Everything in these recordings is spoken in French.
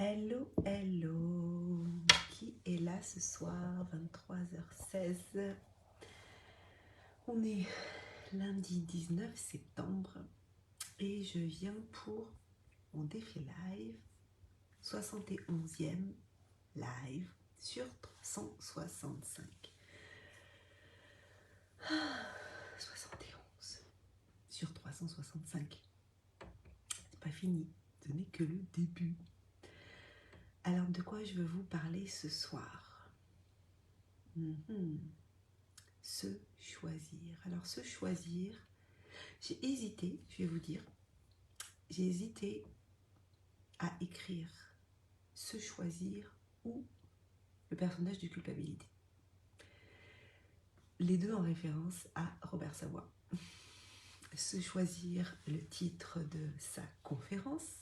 Hello, hello. Qui est là ce soir, 23h16? On est lundi 19 septembre et je viens pour mon défi live, 71e live sur 365. 71 sur 365. C'est pas fini, ce n'est que le début. Alors, de quoi je veux vous parler ce soir? Se choisir. Alors, se choisir, j'ai hésité, je vais vous dire, j'ai hésité à écrire se choisir ou le personnage de culpabilité. Les deux en référence à Robert Savoie. Se choisir, le titre de sa conférence,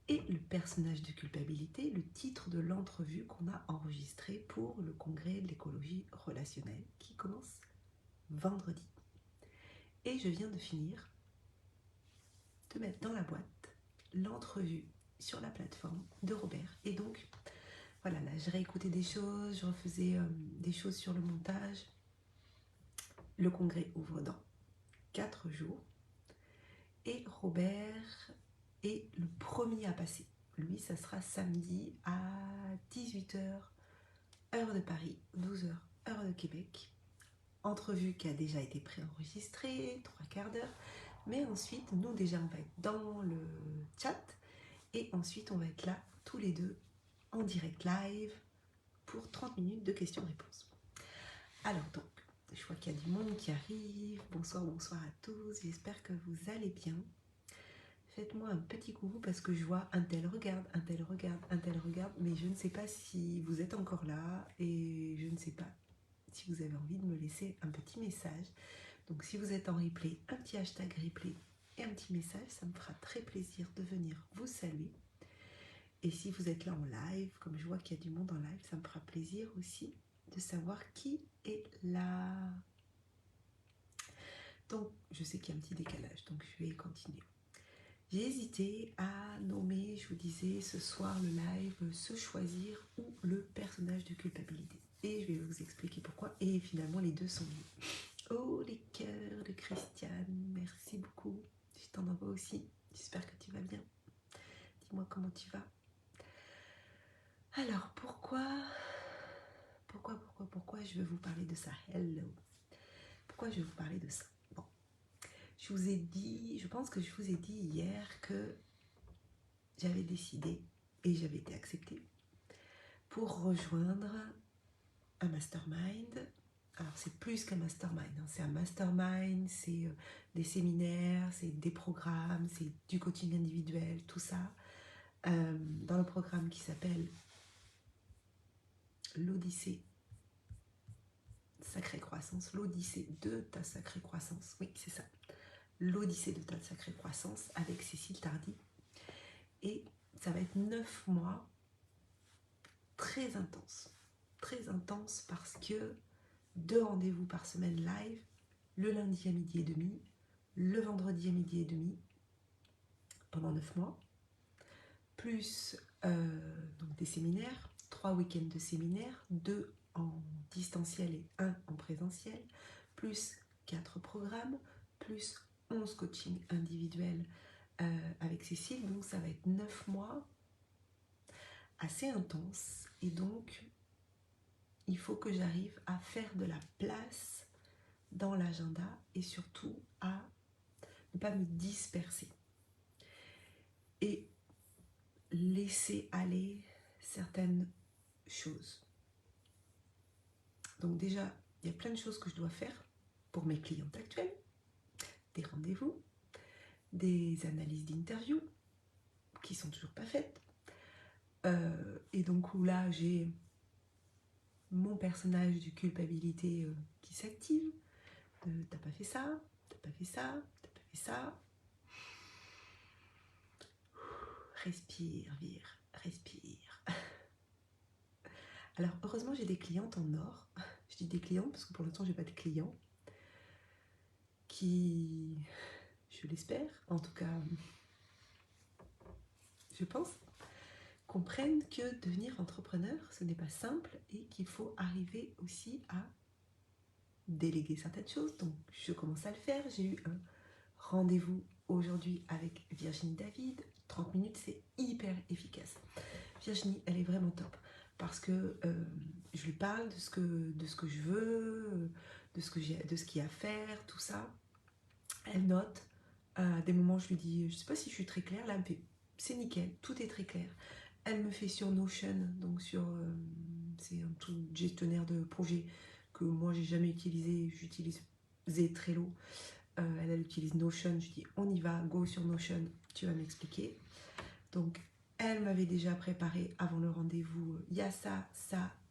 et le personnage de culpabilité, le titre de l'entrevue qu'on a enregistrée pour le congrès de l'écologie relationnelle qui commence vendredi. Et je viens de finir de mettre dans la boîte l'entrevue sur la plateforme de Robert. Et donc, voilà, là, je réécoutais des choses, je refaisais des choses sur le montage. Le congrès ouvre dans 4 jours. Et Robert est le premier à passer. Lui, ça sera samedi à 18h, heure de Paris, 12h, heure de Québec. Entrevue qui a déjà été préenregistrée, 3/4 d'heure. Mais ensuite, nous déjà, on va être dans le chat. Et ensuite, on va être là, tous les deux, en direct live, pour 30 minutes de questions-réponses. Alors donc, je vois qu'il y a du monde qui arrive. Bonsoir, bonsoir à tous. J'espère que vous allez bien. Faites-moi un petit coucou parce que je vois un tel regarde, un tel regarde, un tel regarde. Mais je ne sais pas si vous êtes encore là et je ne sais pas si vous avez envie de me laisser un petit message. Donc si vous êtes en replay, un petit hashtag replay et un petit message, ça me fera très plaisir de venir vous saluer. Et si vous êtes là en live, comme je vois qu'il y a du monde en live, ça me fera plaisir aussi de savoir qui est là. Donc, je sais qu'il y a un petit décalage, donc je vais continuer. J'ai hésité à nommer, je vous disais, ce soir le live, se choisir ou le personnage de culpabilité. Et je vais vous expliquer pourquoi. Et finalement, les deux sont liés. Oh, les cœurs de Christiane, merci beaucoup. Je t'en envoie aussi. J'espère que tu vas bien. Dis-moi comment tu vas. Alors, pourquoi je vais vous parler de ça? Hello. Pourquoi je vais vous parler de ça? Bon, je vous ai dit, je pense que je vous ai dit hier que j'avais décidé et j'avais été acceptée pour rejoindre un mastermind. Alors, c'est plus qu'un mastermind, hein. C'est un mastermind, c'est des séminaires, c'est des programmes, c'est du coaching individuel, tout ça. Dans le programme qui s'appelle l'Odyssée Sacrée Croissance, l'Odyssée de ta sacrée croissance, oui, c'est ça. L'Odyssée de ta sacrée croissance avec Cécile Tardy. Et ça va être 9 mois très intenses parce que 2 rendez-vous par semaine live, le lundi à midi et demi, le vendredi à midi et demi, pendant 9 mois, plus donc des séminaires, 3 week-ends de séminaires, 2 en distanciel et 1 en présentiel, plus 4 programmes, plus 11 coachings individuels avec Cécile. Donc ça va être 9 mois assez intenses. Et donc, il faut que j'arrive à faire de la place dans l'agenda et surtout à ne pas me disperser. Et laisser aller certaines choses. Donc déjà, il y a plein de choses que je dois faire pour mes clientes actuelles. Des rendez-vous, des analyses d'interview qui sont toujours pas faites. Et donc où là, j'ai mon personnage de culpabilité qui s'active. T'as pas fait ça, t'as pas fait ça, t'as pas fait ça. Respire, vire, respire. Alors, heureusement, j'ai des clientes en or. Je dis des clients parce que pour l'instant, j'ai pas de clients qui, je l'espère, en tout cas, je pense, comprennent que devenir entrepreneur, ce n'est pas simple et qu'il faut arriver aussi à déléguer certaines choses. Donc, je commence à le faire. J'ai eu un rendez-vous aujourd'hui avec Virginie David. 30 minutes, c'est hyper efficace. Virginie, elle est vraiment top parce que je lui parle de ce que je veux, de ce qu'il y a à faire, tout ça. Elle note. À des moments, je lui dis, je ne sais pas si je suis très claire. Là, elle me fait, c'est nickel, tout est très clair. Elle me fait sur Notion, donc c'est un tout gestionnaire de projet que moi, j'ai jamais utilisé. J'utilise Trello. Elle utilise Notion. Je dis, on y va, go sur Notion, tu vas m'expliquer. Donc, elle m'avait déjà préparé avant le rendez-vous. Il y a ça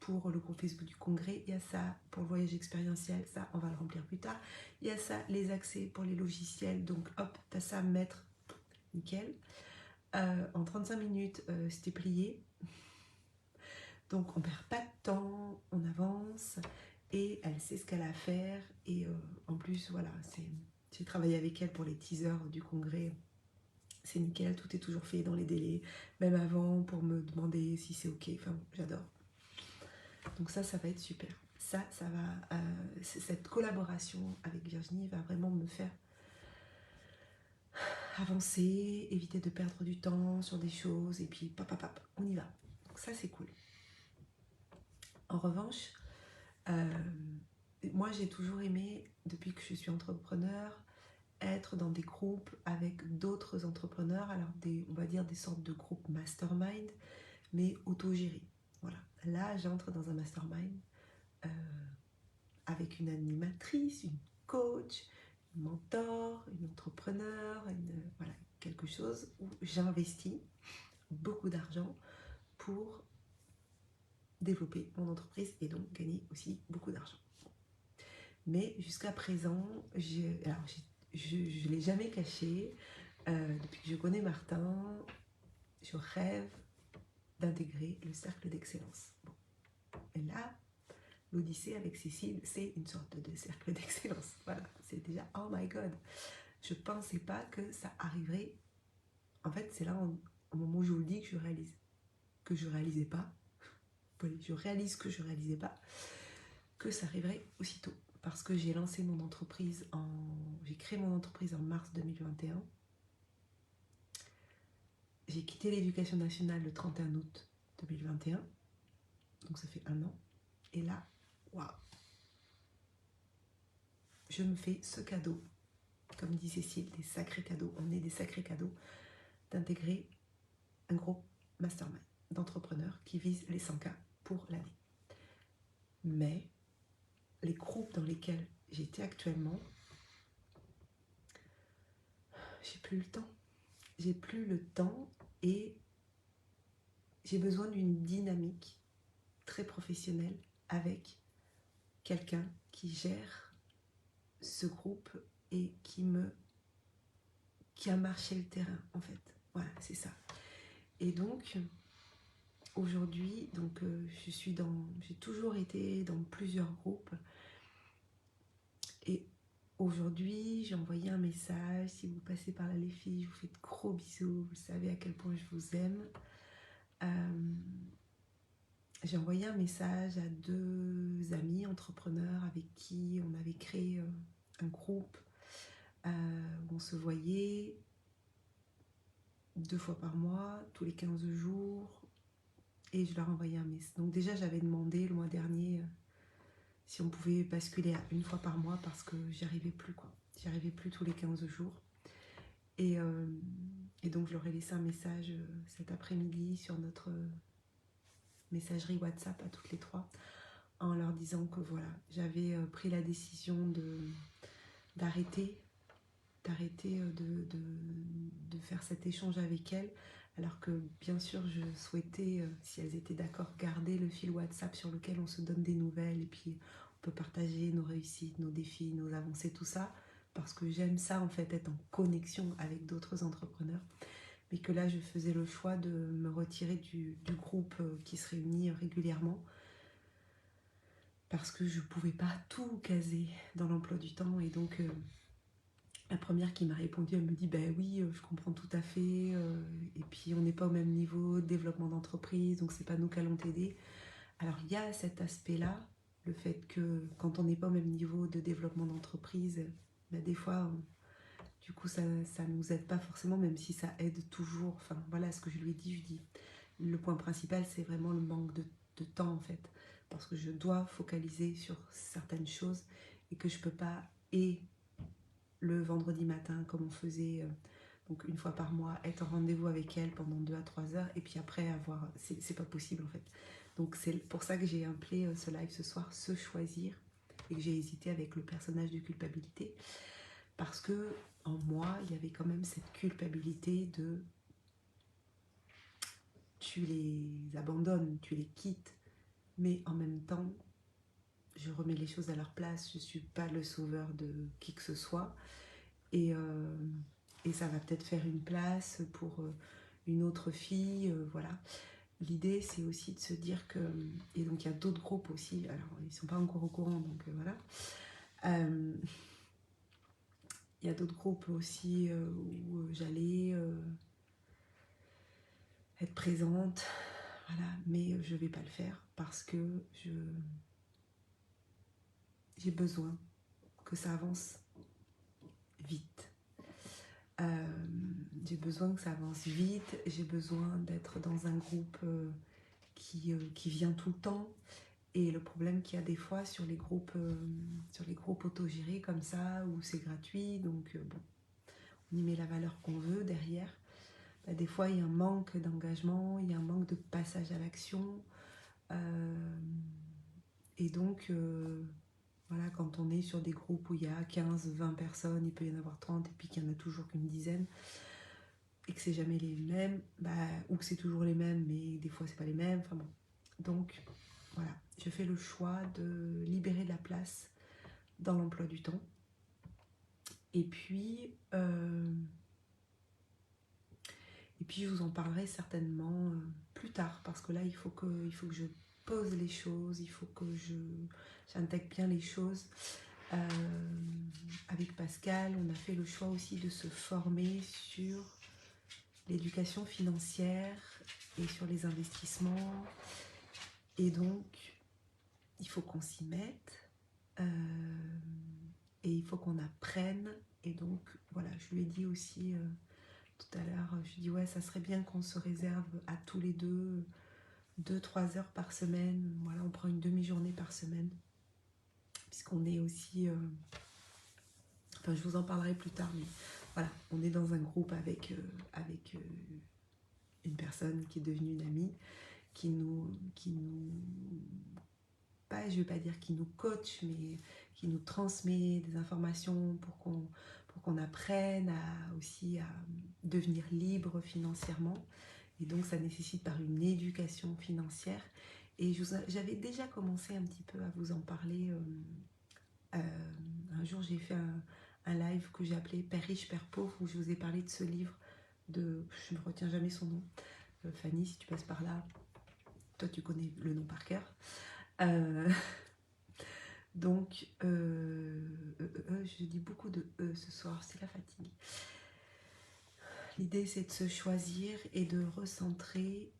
pour le groupe Facebook du congrès. Il y a ça pour le voyage expérientiel. Ça, on va le remplir plus tard. Il y a ça, les accès pour les logiciels. Donc, hop, t'as ça à mettre. Nickel. En 35 minutes, c'était plié. Donc, on perd pas de temps, on avance. Et elle sait ce qu'elle a à faire. Et en plus, voilà, j'ai travaillé avec elle pour les teasers du congrès. C'est nickel, tout est toujours fait dans les délais, même avant pour me demander si c'est ok. Enfin, j'adore. Donc ça va être super. Ça va. Cette collaboration avec Virginie va vraiment me faire avancer, éviter de perdre du temps sur des choses et puis pap, on y va. Donc ça c'est cool. En revanche, moi j'ai toujours aimé, depuis que je suis entrepreneur, être dans des groupes avec d'autres entrepreneurs, alors on va dire des sortes de groupes mastermind, mais autogérés. Voilà. Là, j'entre dans un mastermind avec une animatrice, une coach, une mentor, une entrepreneur, voilà, quelque chose où j'investis beaucoup d'argent pour développer mon entreprise et donc gagner aussi beaucoup d'argent. Mais jusqu'à présent, je ne l'ai jamais caché. Depuis que je connais Martin, je rêve d'intégrer le cercle d'excellence. Bon. Et là, l'Odyssée avec Cécile, c'est une sorte de cercle d'excellence. Voilà, c'est déjà, oh my god. Je ne pensais pas que ça arriverait. En fait, c'est là, au moment où je vous le dis, que je réalisais pas. Oui, je réalise que je réalisais pas que ça arriverait aussitôt. Parce que j'ai créé mon entreprise en mars 2021. J'ai quitté l'éducation nationale le 31 août 2021. Donc ça fait 1 an. Et là, waouh, je me fais ce cadeau, comme dit Cécile, des sacrés cadeaux. On est des sacrés cadeaux d'intégrer un groupe mastermind d'entrepreneurs qui vise les 100K pour l'année. Mais les groupes dans lesquels j'étais actuellement, j'ai plus le temps. J'ai plus le temps et j'ai besoin d'une dynamique très professionnelle avec quelqu'un qui gère ce groupe et qui a marché le terrain en fait. Voilà, c'est ça. Et donc aujourd'hui, j'ai toujours été dans plusieurs groupes et aujourd'hui j'ai envoyé un message. Si vous passez par là les filles, je vous fais de gros bisous. Vous savez à quel point je vous aime. J'ai envoyé un message à 2 amis entrepreneurs avec qui on avait créé un groupe où on se voyait 2 fois par mois, tous les 15 jours, et je leur envoyais un message. Donc déjà j'avais demandé le mois dernier si on pouvait basculer à 1 fois par mois parce que j'y arrivais plus quoi. J'y arrivais plus tous les 15 jours. Et donc je leur ai laissé un message cet après-midi sur notre messagerie WhatsApp à toutes les 3 en leur disant que voilà, j'avais pris la décision d'arrêter de faire cet échange avec elles, alors que bien sûr je souhaitais, si elles étaient d'accord, garder le fil WhatsApp sur lequel on se donne des nouvelles et puis on peut partager nos réussites, nos défis, nos avancées, tout ça, parce que j'aime ça en fait, être en connexion avec d'autres entrepreneurs, mais que là je faisais le choix de me retirer du groupe qui se réunit régulièrement parce que je ne pouvais pas tout caser dans l'emploi du temps et donc La première qui m'a répondu, elle me dit ben oui, je comprends tout à fait. Et puis on n'est pas au même niveau de développement d'entreprise, donc c'est pas nous qui allons t'aider. Alors il y a cet aspect-là, le fait que quand on n'est pas au même niveau de développement d'entreprise, ben des fois, du coup ça nous aide pas forcément, même si ça aide toujours. Enfin voilà ce que je lui ai dit, je lui dis le point principal c'est vraiment le manque de temps en fait, parce que je dois focaliser sur certaines choses et que je peux pas et le vendredi matin comme on faisait donc une fois par mois être en rendez-vous avec elle pendant 2 à 3 heures et puis après avoir c'est pas possible en fait. Donc c'est pour ça que j'ai appelé ce live ce soir se choisir et que j'ai hésité avec le personnage de culpabilité parce que en moi il y avait quand même cette culpabilité de tu les abandonnes, tu les quittes, mais en même temps je remets les choses à leur place, je suis pas le sauveur de qui que ce soit et, euh, et ça va peut-être faire une place pour une autre fille, voilà. L'idée c'est aussi de se dire que, et donc il y a d'autres groupes aussi, alors ils sont pas encore au courant donc voilà, il y a d'autres groupes aussi où j'allais être présente, voilà, mais je vais pas le faire parce que j'ai besoin que ça avance vite. J'ai besoin que ça avance vite, j'ai besoin d'être dans un groupe qui vient tout le temps. Et le problème qu'il y a des fois sur les groupes autogérés comme ça, où c'est gratuit, donc bon, on y met la valeur qu'on veut derrière. Bah, des fois, il y a un manque d'engagement, il y a un manque de passage à l'action. Et donc, voilà, quand on est sur des groupes où il y a 15, 20 personnes, il peut y en avoir 30, et puis qu'il n'y en a toujours qu'une dizaine, et que c'est jamais les mêmes, bah, ou que c'est toujours les mêmes, mais des fois c'est pas les mêmes, enfin bon. Donc, voilà, je fais le choix de libérer de la place dans l'emploi du temps. Et puis je vous en parlerai certainement plus tard, parce que là, il faut que je pose les choses, il faut que j'intègre bien les choses. Avec Pascal, on a fait le choix aussi de se former sur l'éducation financière et sur les investissements. Et donc, il faut qu'on s'y mette. Et il faut qu'on apprenne. Et donc, voilà, je lui ai dit aussi tout à l'heure, je lui ai dit, ouais, ça serait bien qu'on se réserve à tous les deux 2-3 heures par semaine. Voilà, on prend une demi-journée par semaine. Puisqu'on est aussi... enfin, je vous en parlerai plus tard, mais voilà, on est dans un groupe avec une personne qui est devenue une amie, qui nous pas, je ne vais pas dire qui nous coach, mais qui nous transmet des informations pour qu'on apprenne aussi à devenir libre financièrement. Et donc ça nécessite par une éducation financière. Et j'avais déjà commencé un petit peu à vous en parler. Un jour j'ai fait un live que j'ai appelé Père riche, Père pauvre, où je vous ai parlé de ce livre de, je ne retiens jamais son nom, Fanny, si tu passes par là, toi tu connais le nom par cœur. Donc, je dis beaucoup de ce soir, c'est la fatigue. L'idée, c'est de se choisir et de recentrer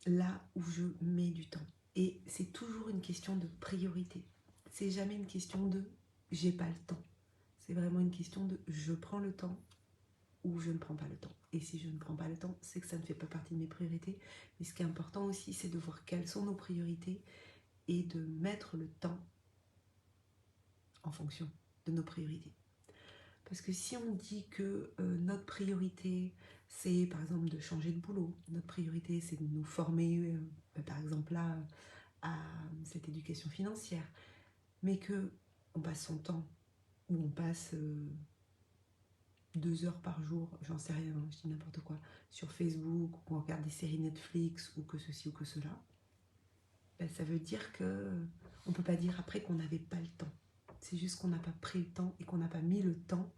là où je mets du temps. Et c'est toujours une question de priorité. C'est jamais une question de j'ai pas le temps. C'est vraiment une question de je prends le temps ou je ne prends pas le temps. Et si je ne prends pas le temps, c'est que ça ne fait pas partie de mes priorités. Mais ce qui est important aussi, c'est de voir quelles sont nos priorités et de mettre le temps en fonction de nos priorités. Parce que si on dit que notre priorité, c'est par exemple de changer de boulot, notre priorité, c'est de nous former, par exemple là, à cette éducation financière, mais que on passe son temps, ou on passe 2 heures par jour, j'en sais rien, je dis n'importe quoi, sur Facebook, ou on regarde des séries Netflix, ou que ceci ou que cela, ben, ça veut dire que on peut pas dire après qu'on n'avait pas le temps. C'est juste qu'on n'a pas pris le temps et qu'on n'a pas mis le temps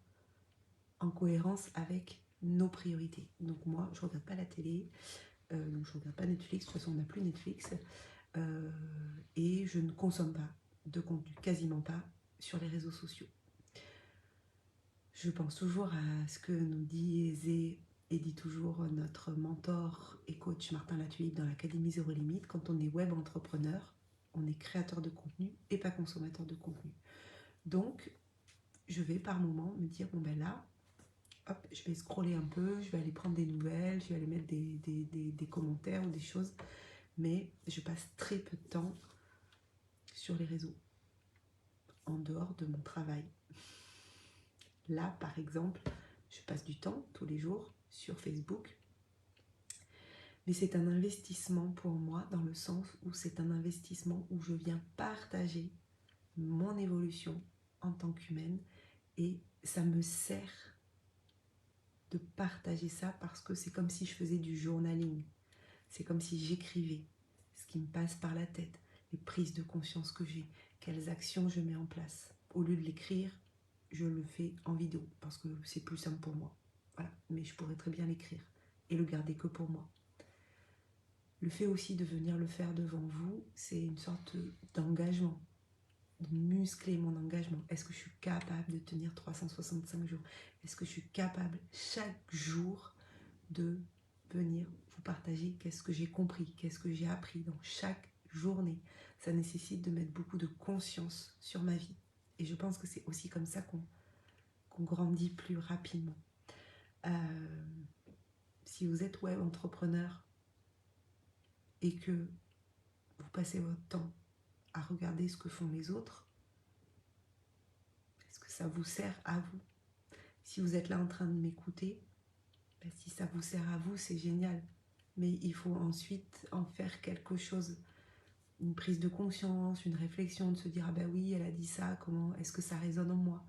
en cohérence avec nos priorités. Donc moi, je regarde pas la télé, donc je regarde pas Netflix, de toute façon on n'a plus Netflix, et je ne consomme pas de contenu, quasiment pas, sur les réseaux sociaux. Je pense toujours à ce que nous dit et dit toujours notre mentor et coach Martin Latulippe dans l'Académie Zéro Limite. Quand on est web entrepreneur, on est créateur de contenu et pas consommateur de contenu. Donc, je vais par moment me dire, bon ben là, hop, je vais scroller un peu, je vais aller prendre des nouvelles, je vais aller mettre des commentaires ou des choses, mais je passe très peu de temps sur les réseaux, en dehors de mon travail. Là, par exemple, je passe du temps tous les jours sur Facebook, mais c'est un investissement pour moi dans le sens où c'est un investissement où je viens partager mon évolution en tant qu'humaine et ça me sert de partager ça parce que c'est comme si je faisais du journaling, c'est comme si j'écrivais ce qui me passe par la tête, les prises de conscience que j'ai, quelles actions je mets en place. Au lieu de l'écrire, je le fais en vidéo parce que c'est plus simple pour moi. Voilà, mais je pourrais très bien l'écrire et le garder que pour moi. Le fait aussi de venir le faire devant vous, c'est une sorte d'engagement, de muscler mon engagement. Est-ce que je suis capable de tenir 365 jours? Est-ce que je suis capable chaque jour de venir vous partager qu'est-ce que j'ai compris, qu'est-ce que j'ai appris dans chaque journée? Ça nécessite de mettre beaucoup de conscience sur ma vie. Et je pense que c'est aussi comme ça qu'on grandit plus rapidement. Si vous êtes web entrepreneur et que vous passez votre temps à regarder ce que font les autres, est-ce que ça vous sert à vous? Si vous êtes là en train de m'écouter, ben si ça vous sert à vous, c'est génial. Mais il faut ensuite en faire quelque chose, une prise de conscience, une réflexion, de se dire ah ben oui, elle a dit ça, comment est-ce que ça résonne en moi?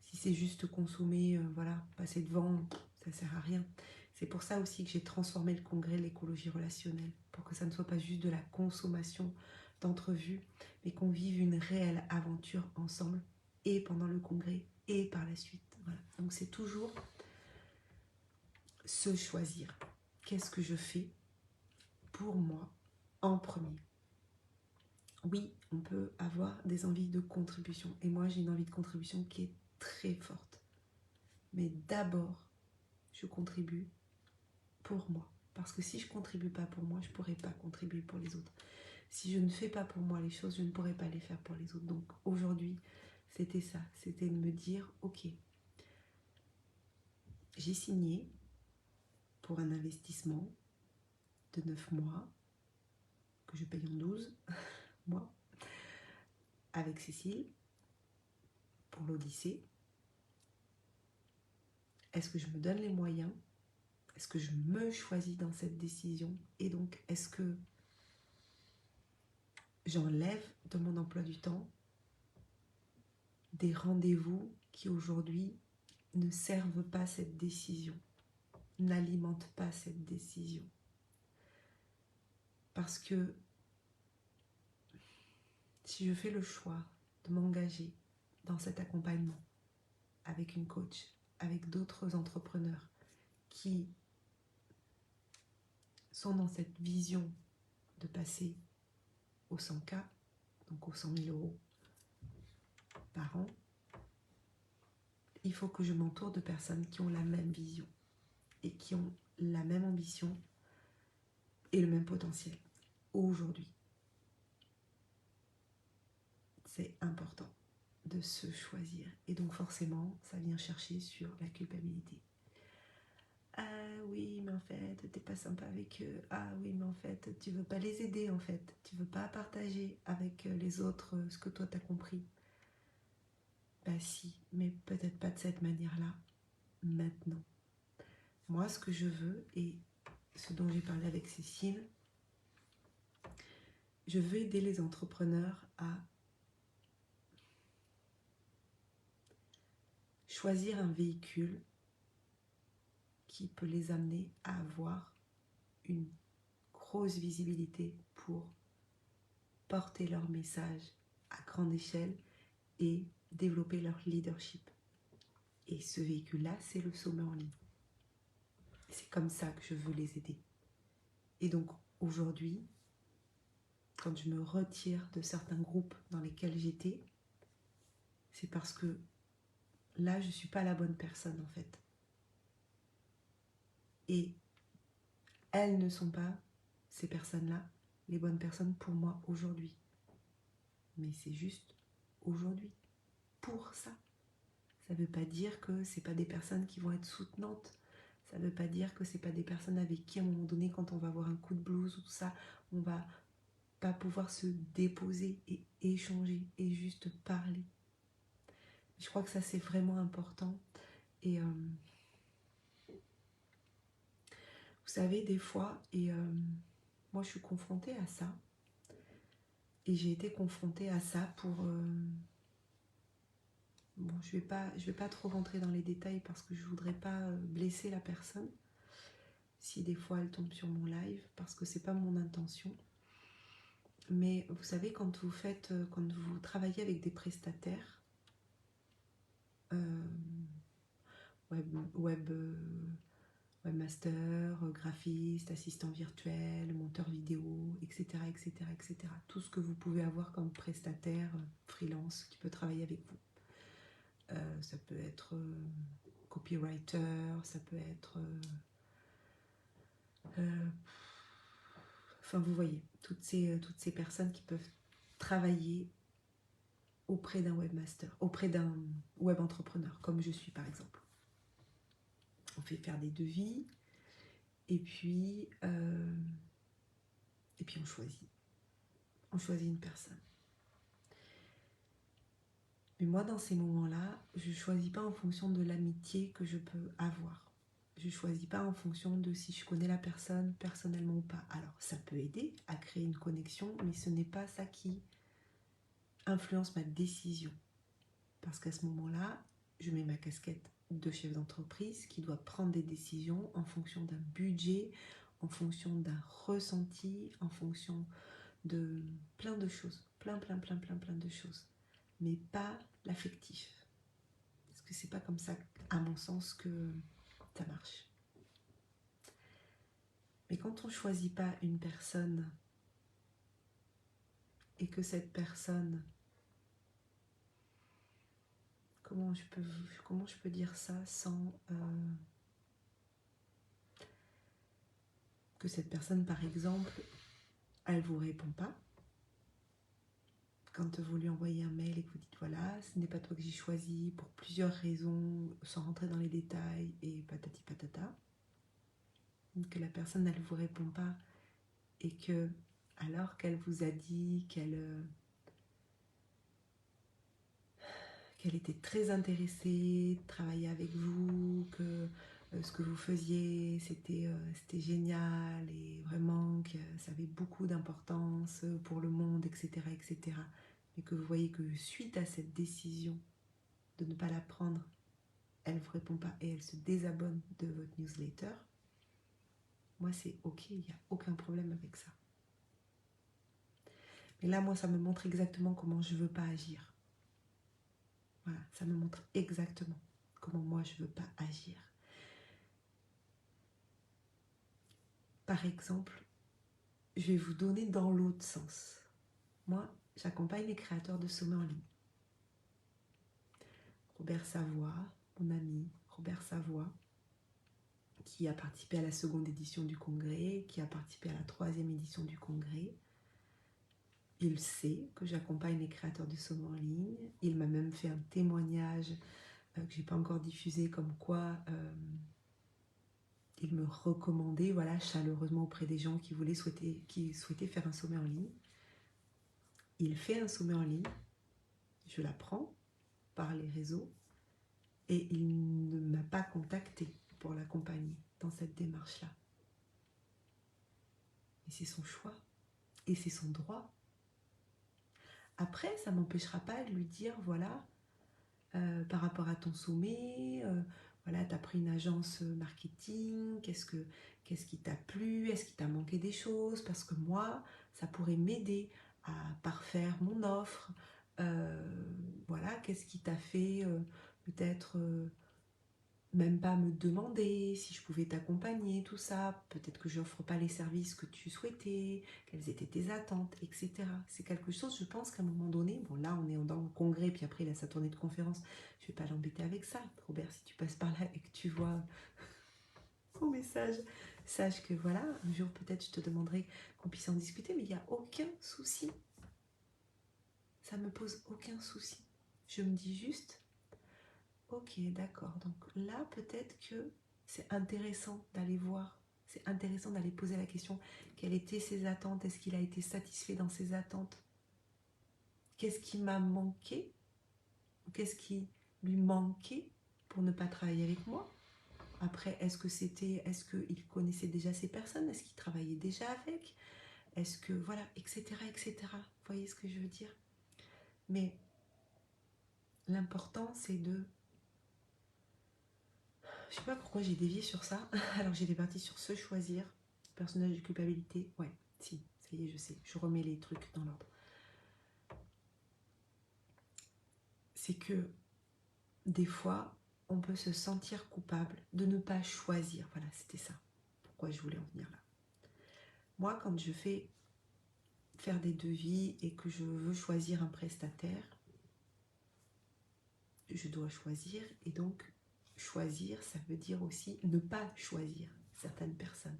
Si c'est juste consommer, voilà, passer devant, ça sert à rien. C'est pour ça aussi que j'ai transformé le congrès de l'écologie relationnelle, pour que ça ne soit pas juste de la consommation d'entrevues, mais qu'on vive une réelle aventure ensemble, et pendant le congrès, et par la suite. Voilà. Donc c'est toujours se choisir. Qu'est-ce que je fais pour moi en premier? Oui, on peut avoir des envies de contribution, et moi j'ai une envie de contribution qui est très forte. Mais d'abord, je contribue pour moi. Parce que si je ne contribue pas pour moi, je ne pourrai pas contribuer pour les autres. Si je ne fais pas pour moi les choses, je ne pourrai pas les faire pour les autres. Donc aujourd'hui, c'était ça. C'était de me dire, ok, j'ai signé pour un investissement de 9 mois, que je paye en 12 mois, avec Cécile, pour l'Odyssée. Est-ce que je me donne les moyens? Est-ce que je me choisis dans cette décision? Et donc, est-ce que j'enlève de mon emploi du temps des rendez-vous qui aujourd'hui ne servent pas cette décision, n'alimentent pas cette décision? Parce que si je fais le choix de m'engager dans cet accompagnement avec une coach, avec d'autres entrepreneurs qui sont dans cette vision de passer aux 100K, donc aux 100 000 euros par an, il faut que je m'entoure de personnes qui ont la même vision et qui ont la même ambition et le même potentiel aujourd'hui. C'est important de se choisir. Et donc forcément, ça vient chercher sur la culpabilité. Ah oui, mais en fait, t'es pas sympa avec eux. Ah oui, mais en fait, tu veux pas les aider en fait. Tu veux pas partager avec les autres ce que toi t'as compris. Bah si, mais peut-être pas de cette manière-là, maintenant. Moi, ce que je veux, et ce dont j'ai parlé avec Cécile, je veux aider les entrepreneurs à choisir un véhicule qui peut les amener à avoir une grosse visibilité pour porter leur message à grande échelle et développer leur leadership. Et ce véhicule-là, c'est le sommet en ligne. C'est comme ça que je veux les aider. Et donc aujourd'hui, quand je me retire de certains groupes dans lesquels j'étais, c'est parce que là, je ne suis pas la bonne personne en fait. Et elles ne sont pas, ces personnes-là, les bonnes personnes pour moi aujourd'hui. Mais c'est juste aujourd'hui, pour ça. Ça ne veut pas dire que ce n'est pas des personnes qui vont être soutenantes. Ça ne veut pas dire que ce n'est pas des personnes avec qui, à un moment donné, quand on va avoir un coup de blues ou tout ça, on va pas pouvoir se déposer et échanger et juste parler. Je crois que ça, c'est vraiment important. Et vous savez, des fois, moi, je suis confrontée à ça. Et j'ai été confrontée à ça pour... bon, je vais pas trop rentrer dans les détails parce que je voudrais pas blesser la personne si des fois elle tombe sur mon live, parce que c'est pas mon intention. Mais vous savez, quand vous travaillez avec des prestataires, webmaster, graphiste, assistant virtuel, monteur vidéo, etc., etc., etc. Tout ce que vous pouvez avoir comme prestataire freelance qui peut travailler avec vous. Ça peut être copywriter, ça peut être... enfin, vous voyez, toutes ces personnes qui peuvent travailler auprès d'un webmaster, auprès d'un web entrepreneur, comme je suis par exemple. On fait faire des devis, et puis on choisit. On choisit une personne. Mais moi, dans ces moments-là, je ne choisis pas en fonction de l'amitié que je peux avoir. Je ne choisis pas en fonction de si je connais la personne personnellement ou pas. Alors, ça peut aider à créer une connexion, mais ce n'est pas ça qui influence ma décision. Parce qu'à ce moment-là, je mets ma casquette de chef d'entreprise qui doit prendre des décisions en fonction d'un budget, en fonction d'un ressenti, en fonction de plein de choses. Plein de choses. Mais pas l'affectif. Parce que c'est pas comme ça, à mon sens, que ça marche. Mais quand on ne choisit pas une personne et que cette personne, comment je peux dire ça sans que cette personne, par exemple, elle vous répond pas quand vous lui envoyez un mail et que vous dites voilà, ce n'est pas toi que j'ai choisi pour plusieurs raisons, sans rentrer dans les détails et patati patata, que la personne elle vous répond pas et que alors qu'elle vous a dit qu'elle était très intéressée de travailler avec vous, que ce que vous faisiez c'était génial et vraiment que ça avait beaucoup d'importance pour le monde, etc., etc. Mais que vous voyez que suite à cette décision de ne pas la prendre, elle ne vous répond pas et elle se désabonne de votre newsletter, moi c'est ok, il n'y a aucun problème avec ça. Mais là, moi, ça me montre exactement comment je ne veux pas agir. Voilà, ça me montre exactement comment moi je ne veux pas agir. Par exemple, je vais vous donner dans l'autre sens. Moi, j'accompagne les créateurs de sommets en ligne. Robert Savoie, mon ami Robert Savoie, qui a participé à la seconde édition du congrès, qui a participé à la troisième édition du congrès. Il sait que j'accompagne les créateurs de sommets en ligne. Il m'a même fait un témoignage que je n'ai pas encore diffusé, comme quoi il me recommandait voilà, chaleureusement auprès des gens qui souhaitaient faire un sommet en ligne. Il fait un sommet en ligne, je l'apprends par les réseaux et il ne m'a pas contacté pour l'accompagner dans cette démarche-là. Et c'est son choix et c'est son droit. Après, ça ne m'empêchera pas de lui dire, voilà, par rapport à ton sommet, voilà, tu as pris une agence marketing, qu'est-ce qui t'a plu, est-ce qu'il t'a manqué des choses, parce que moi, ça pourrait m'aider à parfaire mon offre, voilà, qu'est-ce qui t'a fait peut-être même pas me demander si je pouvais t'accompagner, tout ça. Peut-être que je n'offre pas les services que tu souhaitais, quelles étaient tes attentes, etc. C'est quelque chose, je pense qu'à un moment donné, bon là on est dans le congrès, puis après il a sa tournée de conférence, je ne vais pas l'embêter avec ça. Robert, si tu passes par là et que tu vois mon message, sache que voilà, un jour peut-être je te demanderai qu'on puisse en discuter, mais il n'y a aucun souci. Ça ne me pose aucun souci. Je me dis juste, ok, d'accord, donc là peut-être que c'est intéressant d'aller voir, c'est intéressant d'aller poser la question, quelles étaient ses attentes, est-ce qu'il a été satisfait dans ses attentes, qu'est-ce qui m'a manqué, qu'est-ce qui lui manquait pour ne pas travailler avec moi. Après, est-ce qu'il connaissait déjà ces personnes, est-ce qu'il travaillait déjà avec, est-ce que, voilà, etc., etc. Vous voyez ce que je veux dire? Mais l'important, c'est de... Je sais pas pourquoi j'ai dévié sur ça, alors j'étais partie sur se choisir, personnage de culpabilité, ouais, si, ça y est, je sais, je remets les trucs dans l'ordre. C'est que, des fois, on peut se sentir coupable de ne pas choisir, voilà, c'était ça, pourquoi je voulais en venir là. Moi, quand je fais faire des devis et que je veux choisir un prestataire, je dois choisir, et donc choisir, ça veut dire aussi ne pas choisir certaines personnes.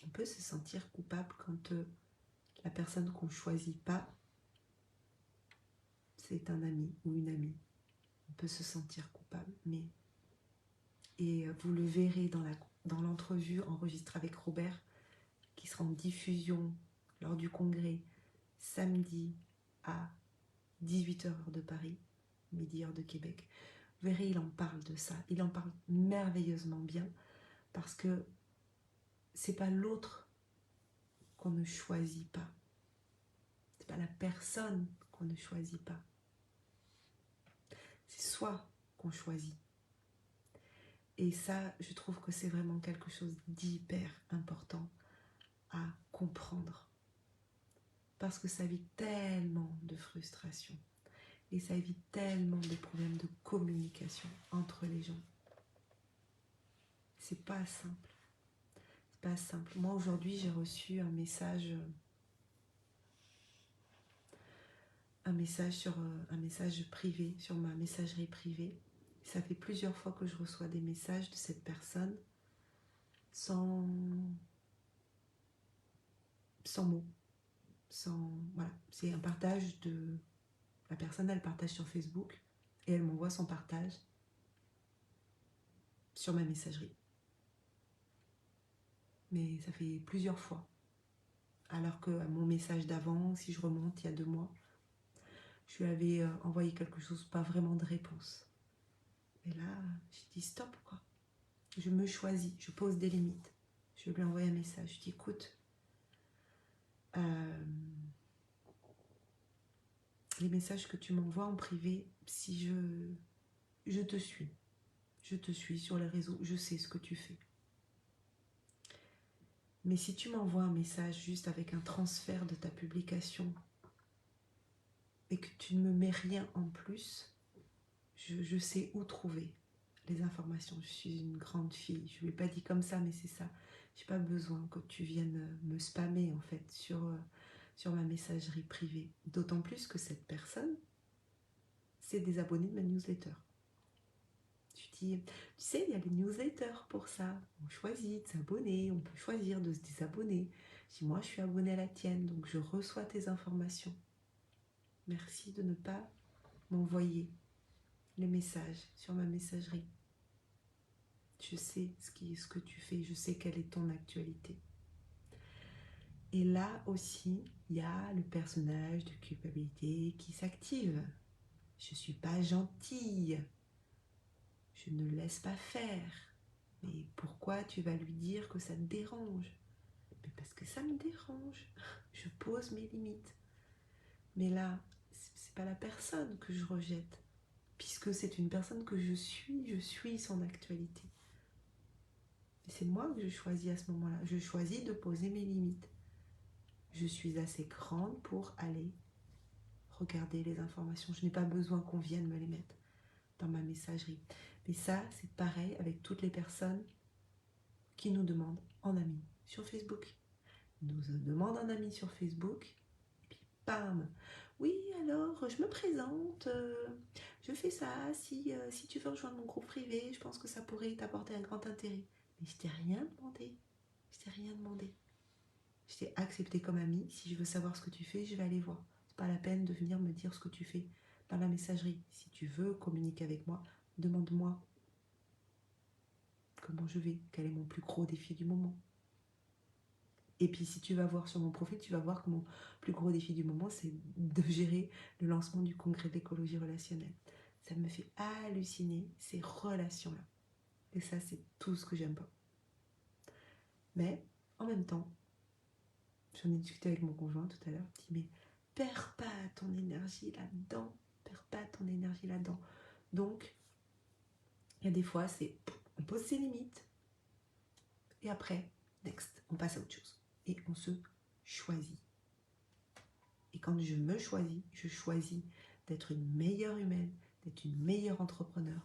On peut se sentir coupable quand la personne qu'on ne choisit pas, c'est un ami ou une amie. On peut se sentir coupable, mais... Et vous le verrez dans l'entrevue enregistrée avec Robert, qui sera en diffusion lors du congrès, samedi à 18h heure de Paris, midi heure de Québec. Vous verrez, il en parle de ça. Il en parle merveilleusement bien, parce que c'est pas l'autre qu'on ne choisit pas. C'est pas la personne qu'on ne choisit pas. C'est soi qu'on choisit. Et ça, je trouve que c'est vraiment quelque chose d'hyper important à comprendre. Parce que ça évite tellement de frustration. Et ça évite tellement de problèmes de communication entre les gens. C'est pas simple. C'est pas simple. Moi, aujourd'hui, j'ai reçu un message privé, sur ma messagerie privée. Ça fait plusieurs fois que je reçois des messages de cette personne sans mots. Voilà. C'est un partage de... La personne, elle partage sur Facebook et elle m'envoie son partage sur ma messagerie. Mais ça fait plusieurs fois. Alors que mon message d'avant, si je remonte il y a 2 mois, je lui avais envoyé quelque chose, pas vraiment de réponse. Et là, j'ai dit stop, quoi. Je me choisis, je pose des limites. Je lui envoie un message, je dis écoute, les messages que tu m'envoies en privé, si je te suis. Je te suis sur les réseaux, je sais ce que tu fais. Mais si tu m'envoies un message juste avec un transfert de ta publication et que tu ne me mets rien en plus, je sais où trouver les informations. Je suis une grande fille, je ne l'ai pas dit comme ça, mais c'est ça. Je n'ai pas besoin que tu viennes me spammer en fait sur ma messagerie privée. D'autant plus que cette personne, c'est des abonnés de ma newsletter. Tu sais, il y a les newsletters pour ça. On choisit de s'abonner, on peut choisir de se désabonner. Je dis, moi, je suis abonnée à la tienne, donc je reçois tes informations. Merci de ne pas m'envoyer les messages sur ma messagerie. Je sais ce que tu fais, je sais quelle est ton actualité. Et là aussi, il y a le personnage de culpabilité qui s'active. Je ne suis pas gentille. Je ne le laisse pas faire. Mais pourquoi tu vas lui dire que ça te dérange? Mais parce que ça me dérange. Je pose mes limites. Mais là, c'est pas la personne que je rejette, puisque c'est une personne que je suis son actualité. Et c'est moi que je choisis à ce moment-là. Je choisis de poser mes limites. Je suis assez grande pour aller regarder les informations. Je n'ai pas besoin qu'on vienne me les mettre dans ma messagerie. Mais ça, c'est pareil avec toutes les personnes qui nous demandent en ami sur Facebook. Nous demandent en ami sur Facebook, et puis bam, oui alors je me présente, je fais ça, si tu veux rejoindre mon groupe privé, je pense que ça pourrait t'apporter un grand intérêt. Mais je t'ai rien demandé, je t'ai accepté comme ami. Si je veux savoir ce que tu fais, je vais aller voir. C'est pas la peine de venir me dire ce que tu fais par la messagerie. Si tu veux communiquer avec moi, demande-moi comment je vais, quel est mon plus gros défi du moment. Et puis si tu vas voir sur mon profil, tu vas voir que mon plus gros défi du moment, c'est de gérer le lancement du congrès d'écologie relationnelle. Ça me fait halluciner ces relations-là. Et ça, c'est tout ce que j'aime pas. Mais en même temps, j'en ai discuté avec mon conjoint tout à l'heure, il dit mais perds pas ton énergie là-dedans, Donc, il y a des fois, on pose ses limites et après, next, on passe à autre chose. Et on se choisit. Et quand je me choisis, je choisis d'être une meilleure humaine, d'être une meilleure entrepreneur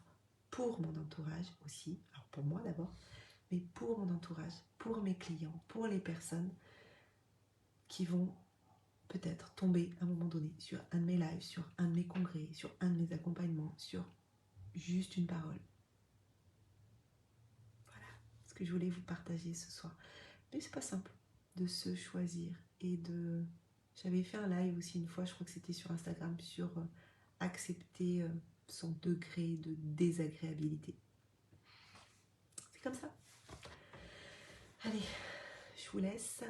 pour mon entourage aussi, alors pour moi d'abord, mais pour mon entourage, pour mes clients, pour les personnes qui vont peut-être tomber à un moment donné sur un de mes lives, sur un de mes congrès, sur un de mes accompagnements, sur juste une parole. Voilà ce que je voulais vous partager ce soir. Mais c'est pas simple de se choisir et de... J'avais fait un live aussi une fois, je crois que c'était sur Instagram, sur accepter son degré de désagréabilité. C'est comme ça. Allez, je vous laisse.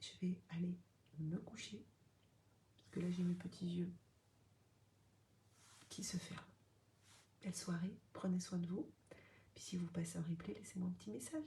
Je vais aller me coucher. Parce que là, j'ai mes petits yeux qui se ferment. Belle soirée, prenez soin de vous. Puis si vous passez en replay, laissez-moi un petit message.